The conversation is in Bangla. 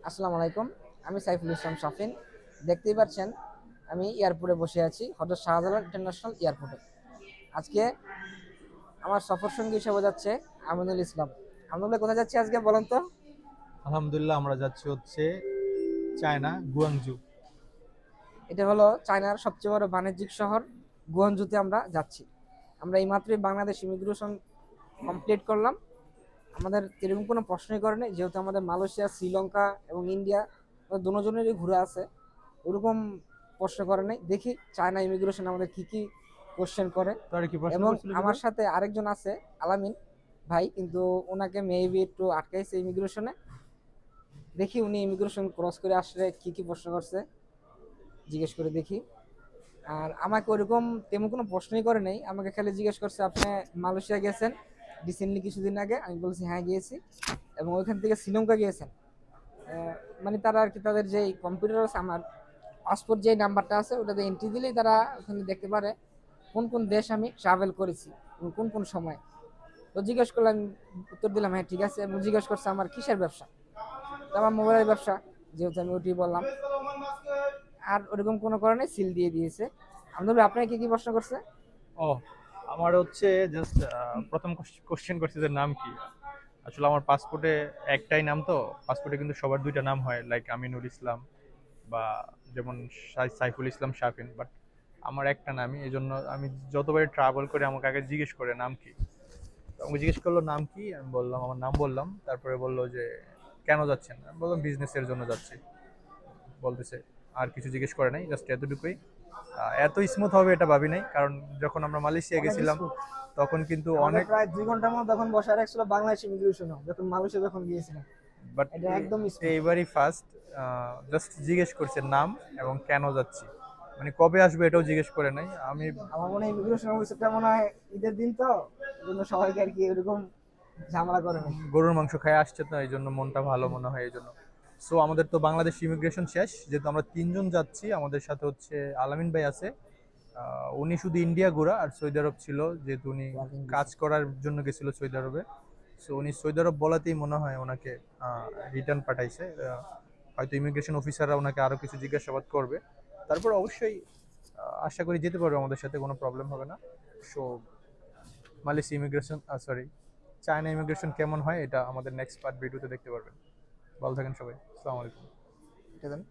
আসসালামু আলাইকুম। আমি সাইফুল ইসলাম শাফিন। দেখতেই পাচ্ছেন আমি এয়ারপোর্টে বসে আছি, হযরত শাহজালাল ইন্টারন্যাশনাল এয়ারপোর্টে। আজকে আমার সফর সঙ্গী হিসেবে যাচ্ছে আমিনুল ইসলাম। আমিনুল ভাই, কোথায় যাচ্ছি আজকে বলেন তো? আলহামদুলিল্লাহ, আমরা যাচ্ছি হচ্ছে চায়না গুয়াংজু। এটা হলো চায়নার সবচেয়ে বড় বাণিজ্যিক শহর গুয়াংজুতে আমরা যাচ্ছি। আমরা এইমাত্রই বাংলাদেশ ইমিগ্রেশন কমপ্লিট করলাম। আমাদের এরকম কোনো প্রশ্নই করে নেই, যেহেতু আমাদের মালয়েশিয়া, শ্রীলঙ্কা এবং ইন্ডিয়া দুজনেরই ঘুরে আছে। ওরকম প্রশ্ন করে নাই। দেখি চায়না ইমিগ্রেশন আমাদের কি কি কোশ্চেন করে। তারা কি প্রশ্ন এবং করছিল আমার কিভাবে? সাথে আরেকজন আছে, আলামিন ভাই, কিন্তু ওনাকে মেবি একটু আটকাইছে ইমিগ্রেশনে। দেখি উনি ইমিগ্রেশন ক্রস করে আসলে কি কি প্রশ্ন করছে, জিজ্ঞেস করে দেখি। আর আমাকে ওরকম তেমন কোনো প্রশ্নই করে নেই, আমাকে খালি জিজ্ঞেস করছে আপনি মালয়েশিয়া গেছেন রিসেন্টলি কিছুদিন আগে। আমি বলছি হ্যাঁ গিয়েছি। এবং ওইখান থেকে শ্রীলঙ্কা গিয়েছেন। মানে তারা আর কি, তাদের যে কম্পিউটার আছে, আমার পাসপোর্ট যে নাম্বারটা আছে ওটাতে এন্ট্রি দিলেই তারা ওখানে দেখতে পারে কোন কোন দেশ আমি ট্রাভেল করেছি এবং কোন কোন সময়। তো জিজ্ঞেস করলাম, উত্তর দিলাম হ্যাঁ ঠিক আছে। এবং জিজ্ঞেস করছে আমার কিসের ব্যবসা, তো আমার মোবাইলের ব্যবসা, যেহেতু আমি ওটি বললাম। আর ওরকম কোনো কারণে সিল দিয়ে দিয়েছে। আমাদের আপনাকে কি কি প্রশ্ন করছে? ও, আমার হচ্ছে জাস্ট প্রথম কোশ্চেন করছে যে নাম কি। আসলে আমার পাসপোর্টে একটাই নাম, তো পাসপোর্টে কিন্তু সবার দুইটা নাম হয়, লাইক আমিনুল ইসলাম বা যেমন সাইফুল ইসলাম শাফিন, বাট আমার একটা নামই। এই জন্য আমি যতবারই ট্রাভেল করে আমাকে আগে জিজ্ঞেস করে নাম কি। তো আমাকে জিজ্ঞেস করলো নাম কি, আমি বললাম আমার নাম বললাম, তারপরে বললো যে কেন যাচ্ছেন, আমি বললাম বিজনেসের জন্য যাচ্ছি বলতেছে। আর কিছু জিজ্ঞেস করে নাই, জাস্ট এতটুকুই। এত স্মুথ হবে এটা ভাবি নাই, কারণ যখন আমরা মালয়েশিয়া অনেক গেছিলাম স্মুথ। তখন কিন্তু আমাদের অনেক। প্রায় 2 ঘন্টার মতো তখন বসে রাখছিল বাংলাদেশ ইমিগ্রেশন, যখন মালয়েশিয়া যখন গিয়েছিলাম। বাট এটা একদম স্মুথ। এইবারই ফার্স্ট জাস্ট জিজ্ঞেস করছে নাম এবং কেন যাচ্ছি, মানে কবে আসবে এটাও জিজ্ঞেস করে নাই আমি। আমার মনে হয় ইমিগ্রেশন অফিসারটা মনে হয় ঈদের দিন তো, এই জন্য সবাইকে আর কি এরকম ঝামেলা করে নাই। গরুর মাংস খাই আসছে তো এই জন্য মনটা ভালো মনে হয় এই জন্য। সো আমাদের তো বাংলাদেশ ইমিগ্রেশন শেষ, যেহেতু আমরা তিনজন যাচ্ছি, আমাদের সাথে হচ্ছে আলামিন ভাই আছে। উনি শুধু ইন্ডিয়া ঘোরা আর সৌদি আরব ছিল, যেহেতু উনি ওয়ার্কিং কাজ ভিসা। করার জন্য গেছিল সৌদি আরবে। সো উনি সৌদি আরব বলাতেই মনে হয় ওনাকে রিটার্ন পাঠাইছে। হয়তো ইমিগ্রেশন অফিসাররা ওনাকে আরো কিছু জিজ্ঞাসাবাদ করবে, তারপর অবশ্যই আশা করি যেতে পারবে, আমাদের সাথে কোনো প্রবলেম হবে না। So Malaysia immigration, sorry, China immigration কেমন হয় এটা আমাদের নেক্সট পার্ট ভিডিওতে দেখতে পারবেন। ভালো থাকেন সবাই, আসসালামু আলাইকুম। এটা দেন।